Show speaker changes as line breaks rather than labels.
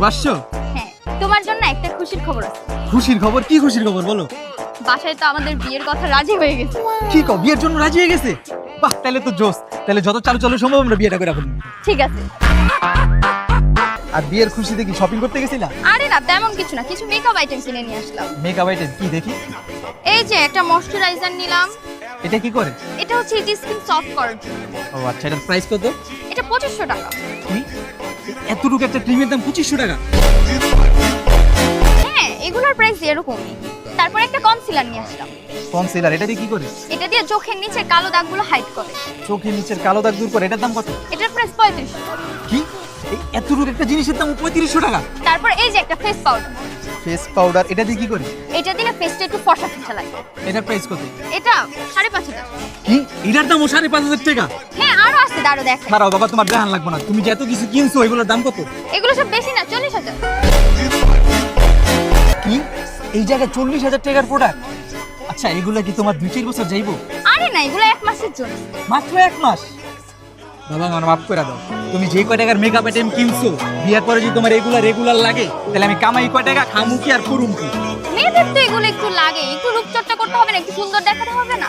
বাসছো?
হ্যাঁ, তোমার জন্য একটা খুশির খবর আছে।
খুশির খবর? কি খুশির খবর বলো?
বাসায় তো আমাদের বিয়ের কথা রাজি হয়ে গেছে।
কি কও, বিয়ের জন্য রাজি হয়ে গেছে? বাহ, তাহলে তো জোস। তাহলে যত চালু চালু সম্ভব আমরা বিয়েটা করে রাখবো।
ঠিক আছে।
আর বিয়ের খুশিতে কি শপিং করতে গেছিলা?
আরে না, তেমন কিছু না, কিছু মেকআপ আইটেম কিনে নিয়ে আসলাম।
মেকআপ আইটেম কি দেখি?
এই যে একটা ময়শ্চারাইজার নিলাম।
এটা কি করে?
এটা হচ্ছে স্কিন সফট করার জন্য।
ও আচ্ছা, এটার প্রাইস কত?
এটা 2500 টাকা।
কি? এতটুকু একটা ক্রিমের দাম 2500 টাকা?
হ্যাঁ, এগুলোর প্রাইস এরকমই। তারপর একটা কনসিলার নিয়ে আসলাম।
কনসিলার, এটা দিয়ে কি করে?
এটা দিয়ে চোখের নিচে কালো দাগগুলো হাইড করে।
চোখের নিচের কালো দাগ দূর করে, এটার দাম কত?
এটার প্রাইস 3500 টাকা।
কি? এই এতটুকু একটা জিনিসের দাম 3500 টাকা?
তারপর এই যে একটা ফেস পাউডার।
ফেস পাউডার, এটা দিয়ে কি করে?
এটা দিলে ফেসটা একটু ফর্সা ফর্সা লাগে।
এটার প্রাইস কত?
এটা 5,500 টাকা।
কি? এটার দামও 5,500 টাকা?
হ্যাঁ, আরো আছে, দাঁড়ো দেখ।
খারাপ বাবা, তোমার দেখান লাগবে না। তুমি যে এত কিছু কিনছো এগুলোর দাম কত?
এগুলো সব বেশি না, 40,000।
কি? এই জায়গায় 40,000 টাকার প্রোডাক্ট? আচ্ছা, এগুলা কি তোমার 2-4 বছর যাইবো?
আরে না, এগুলো 1 মাসের জন্য।
মাত্র 1 মাস? বাবা, আমার মাফ করে দাও। তুমি যে কয় টাকার মেকআপ আইটেম কিনছো, বিয়ার পরে যদি তোমার এগুলা রেগুলার লাগে, তাহলে আমি কামাই কয় টাকা, খামু কি আর করুম কি?
মেয়েদের তো এগুলো একটু লাগে, একটু রূপচর্চা করতে হবে না, একটু সুন্দর দেখাতে হবে না।